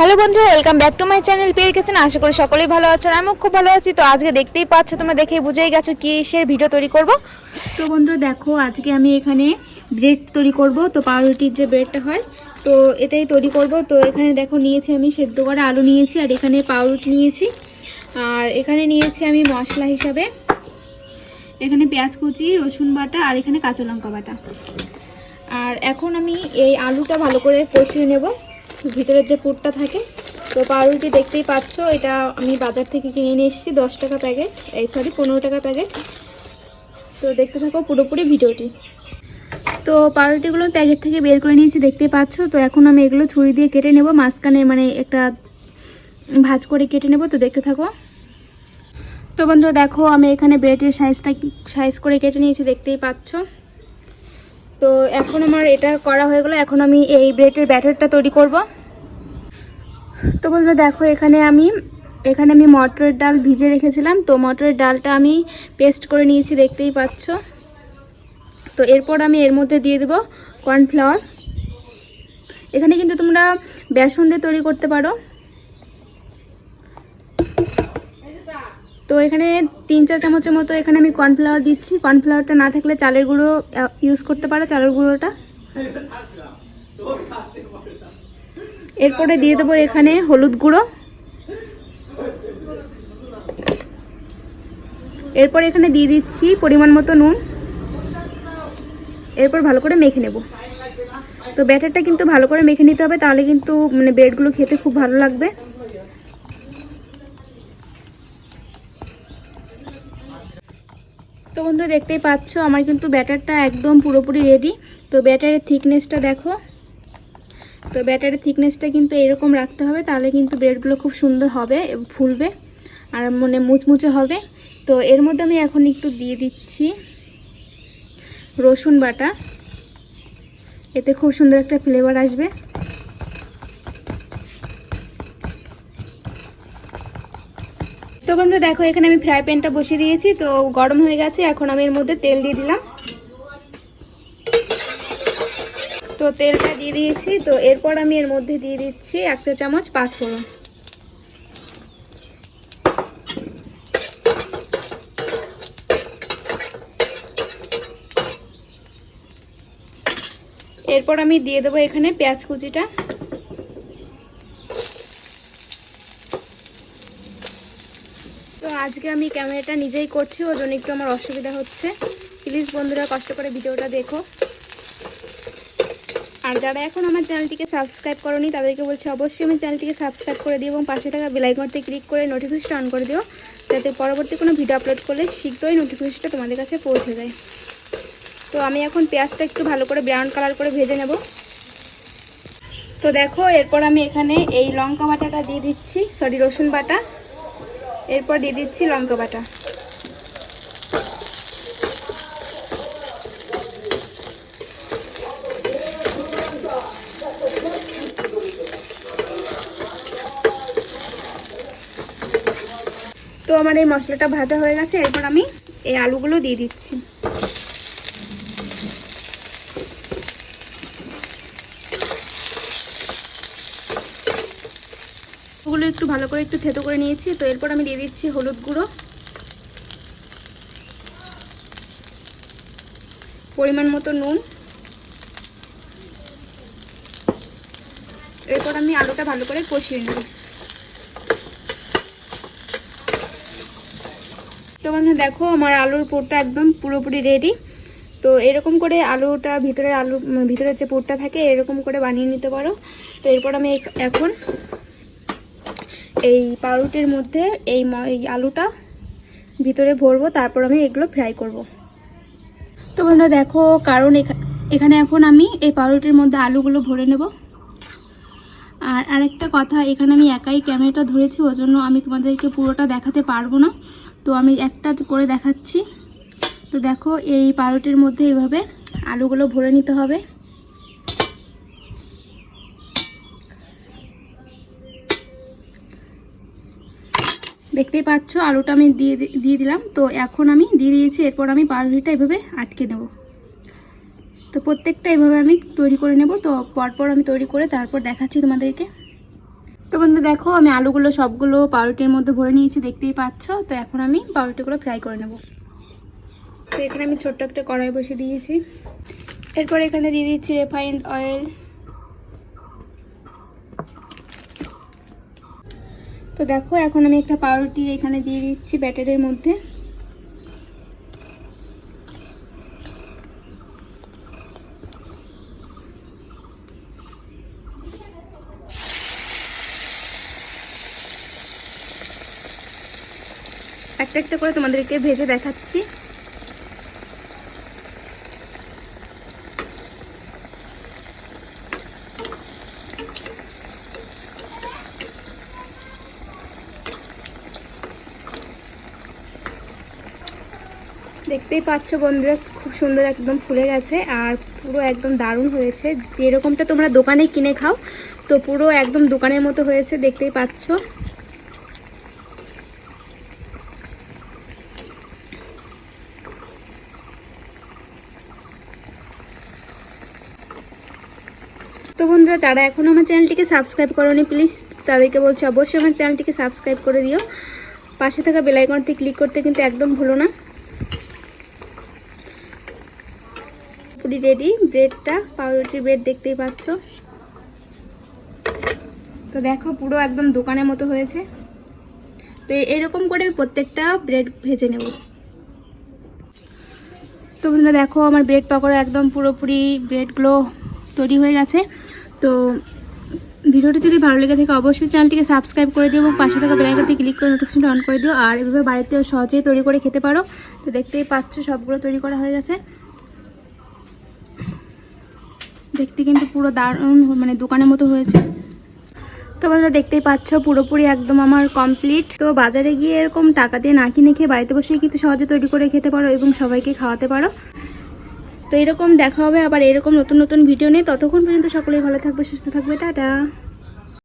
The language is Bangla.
হ্যালো বন্ধু, welcome back to my channel. পেয়ে গেছেন, আশা করি সকলেই ভালো আছো। আমিও খুব ভালো আছি। তো আজকে দেখতেই পাচ্ছ, তোমরা দেখেই বুঝেই গেছো কিসের ভিডিও তৈরি করব। তো বন্ধু দেখো, আজকে আমি এখানে ব্রেড তৈরি করব। তো পাউরুটির যে ব্রেডটা হয়, তো এটাই তৈরি করব। তো এখানে দেখো নিয়েছি আমি সেদ্ধ করা আলু নিয়েছি, আর এখানে পাউরুটি নিয়েছি, আর এখানে নিয়েছি আমি মশলা হিসাবে এখানে পেঁয়াজ কুচি, রসুন বাটা, আর এখানে কাঁচা লঙ্কা বাটা। আর এখন আমি এই আলুটা ভালো করে কষিয়ে নেব, ভিতরের যে পুরটা থাকে। তো পাউরুটি দেখতেই পাচ্ছ, এটা আমি বাজার থেকে কিনে নিয়ে এসেছি 10 টাকা প্যাকেট, 15 টাকা প্যাকেট। তো দেখতে থাকো পুরোপুরি ভিডিওটি। তো পাউরুটিগুলো প্যাকেট থেকে বের করে নিয়েছি, দেখতেই পাচ্ছ। তো এখন আমি এগুলো ছুরি দিয়ে কেটে নেব, মাঝখানে মানে একটা ভাঁজ করে কেটে নেব। তো দেখতে থাকো। তো বন্ধুরা দেখো, আমি এখানে ব্রেডের সাইজ করে কেটে নিয়েছি, দেখতেই পাচ্ছ। তো এখন আমার এটা করা হয়ে গেল। এখন আমি এই ব্রেডের ব্যাটারটা তৈরি করব। তো বন্ধুরা দেখো, এখানে আমি মটরের ডাল ভিজে রেখেছিলাম। তো মটরের ডালটা আমি পেস্ট করে নিয়েছি, দেখতেই পাচ্ছ। তো এরপর আমি এর মধ্যে দিয়ে দেব কর্নফ্লাওয়ার। এখানে কিন্তু তোমরা বেসন দিয়ে তৈরি করতে পারো। তো এখানে 3-4 চামচের মতো এখানে আমি কর্নফ্লাওয়ার দিচ্ছি। কর্নফ্লাওয়ারটা না থাকলে চালের গুঁড়ো ইউজ করতে পারো, চালের গুঁড়োটা। এরপরে দিয়ে দেবো এখানে হলুদ গুঁড়ো। এরপর এখানে দিয়ে দিচ্ছি পরিমাণ মতো নুন। এরপর ভালো করে মেখে নেব। তো ব্যাটারটা কিন্তু ভালো করে মেখে নিতে হবে, তাহলে কিন্তু মানে ব্রেডগুলো খেতে খুব ভালো লাগবে। তো বন্ধুরা দেখতেই পাচ্ছ, আমার কিন্তু ব্যাটারটা একদম পুরোপুরি রেডি। তো ব্যাটারের থিকনেসটা দেখো। তো ব্যাটারের থিকনেসটা কিন্তু এরকম রাখতে হবে, তাহলে কিন্তু ব্রেডগুলো খুব সুন্দর হবে, ফুলবে, আর মানে মুচমুচে হবে। তো এর মধ্যে আমি এখন একটু দিয়ে দিচ্ছি রসুন বাটা, এতে খুব সুন্দর একটা ফ্লেভার আসবে। তো বন্ধুরা দেখো, এখানে আমি ফ্রাই প্যানটা বসিয়ে দিয়েছি। তো গরম হয়ে গেছে, এখন আমি এর মধ্যে তেল দিয়ে দিলাম। তো তেলটা দিয়ে দিয়েছি। তো এরপর আমি এর মধ্যে দিয়ে দিচ্ছি 1 চা চামচ পাঁচফোড়ন। এরপর আমি দিয়ে দেবো এখানে পেঁয়াজ কুচিটা। তো আজকে আমি ক্যামেরাটা নিজেই করছি, ওই জন্য একটু আমার অসুবিধা হচ্ছে। প্লিজ বন্ধুরা কষ্ট করে ভিডিওটা দেখো। আর যারা এখন আমার চ্যানেলটিকে সাবস্ক্রাইব করোনি, তাদেরকে বলছি অবশ্যই আমার চ্যানেলটিকে সাবস্ক্রাইব করে দিও এবং পাশে থাকা বেল আইকনটি ক্লিক করে নোটিফিকেশন অন করে দিও, যাতে পরবর্তী কোনো ভিডিও আপলোড করলে শীঘ্রই নোটিফিকেশনটা তোমাদের কাছে পৌঁছে যায়। তো আমি এখন পেঁয়াজটা একটু ভালো করে ব্রাউন কালার করে ভেজে নেব। তো দেখো, এরপর আমি এখানে এই লঙ্কা বাটাটা দিয়ে দিচ্ছি, রসুন বাটা। এরপর দিয়ে দিচ্ছি লঙ্কা বাটা। তো আমার এই মশলাটা ভাজা হয়ে গেছে, এরপর আমি এই আলুগুলো দিয়ে দিচ্ছি। ওগুলো একটু ভালো করে একটু থেতো করে নিয়েছি। তো এরপর আমি দিয়ে দিচ্ছি হলুদ গুঁড়ো, পরিমাণ মতো নুন। এরপর আমি আলুটা ভালো করে কষিয়ে নেব। তো বন্ধু দেখো, আমার আলুর পুরটা একদম পুরোপুরি রেডি। তো এরকম করে আলুটা ভিতরের যে পুরটা থাকে এরকম করে বানিয়ে নিতে পারো। তো এরপর আমি এখন এই পাউরুটির মধ্যে এই আলুটা ভিতরে ভরবো, তারপর আমি এগুলো ফ্রাই করব। তো বন্ধুরা দেখো, কারণ এখানে এখন আমি এই পাউরুটির মধ্যে আলুগুলো ভরে নেব। আর আরেকটা কথা, এখানে আমি একাই ক্যামেরাটা ধরেছি, ওই জন্য আমি তোমাদেরকে পুরোটা দেখাতে পারবো না। তো আমি একটা করে দেখাচ্ছি। তো দেখো, এই পাউরুটির মধ্যে এইভাবে আলুগুলো ভরে নিতে হবে। দেখতেই পাচ্ছ আলুটা আমি দিয়ে দিলাম। তো এখন আমি দিয়ে দিয়েছি। এরপর আমি পাউরুটিটা এভাবে আটকে নেব। তো প্রত্যেকটা এভাবে আমি তৈরি করে নেব। তো পরপর আমি তৈরি করে তারপর দেখাচ্ছি তোমাদেরকে। তো বন্ধু দেখো আমি আলুগুলো সবগুলো পাউরুটির মধ্যে ভরে নিয়েছি, দেখতেই পাচ্ছ। তো এখন আমি পাউরুটিগুলো ফ্রাই করে নেব। তো এখানে আমি ছোট্ট একটা কড়াই বসে দিয়েছি। এরপর এখানে দিয়ে দিচ্ছি রিফাইন্ড অয়েল। তো দেখো এখন আমি একটা পাউরুটি এখানে দিয়ে দিচ্ছি ব্যাটারের মধ্যে। একটা একটা করে তোমাদেরকে ভেজে দেখাচ্ছি। দেখতেই পাচ্ছ বন্ধুরা, খুব সুন্দর একদম ফুলে গেছে আর পুরো একদম দারুণ হয়েছে। যেরকমটা তোমরা দোকানে কিনে খাও তো পুরো একদম দোকানের মতো হয়েছে, দেখতেই পাচ্ছ। তো বন্ধুরা যারা এখনো আমার চ্যানেলটিকে সাবস্ক্রাইব করোনি প্লিজ তাদেরকে বলছি অবশ্যই আমার চ্যানেলটিকে সাবস্ক্রাইব করে দিও। পাশে থাকা বেল আইকনটি ক্লিক করতে কিন্তু একদম ভুলো না। পুরি রেডি, ব্রেডটা পাউরুটির ব্রেড দেখতেই পাচ্ছ। তো দেখো পুরো একদম দোকানের মতো হয়েছে। তো এরকম করে আমি প্রত্যেকটা ব্রেড ভেজে নেব। তো বন্ধুরা দেখো আমার ব্রেড পকোড়া একদম পুরোপুরি ব্রেডগুলো তৈরি হয়ে গেছে। তো ভিডিওটি যদি ভালো লেগে থাকে অবশ্যই চ্যানেলটিকে সাবস্ক্রাইব করে দিও এবং পাশে থাকা বেল আইকনটি ক্লিক করে নোটিফিকেশনটা অন করে দিও। আর এভাবে বাড়িতেও সহজেই তৈরি করে খেতে পারো। তো দেখতেই পাচ্ছ সবগুলো তৈরি করা হয়ে গেছে। দেখতে কিন্তু পুরো দারুণ মানে দোকানের মতো হয়েছে। তো বন্ধুরা দেখতেই পাচ্ছ পুরোপুরি একদম আমার কমপ্লিট। তো বাজারে গিয়ে এরকম টাকা দিয়ে না কিনে খেয়ে বাড়িতে বসেই কিন্তু সহজে তৈরি করে খেতে পারো এবং সবাইকে খাওয়াতে পারো। তো এরকম দেখা হবে আবার এরকম নতুন নতুন ভিডিও নিয়ে। ততক্ষণ পর্যন্ত সকলেই ভালো থাকবে, সুস্থ থাকবে, টাটা।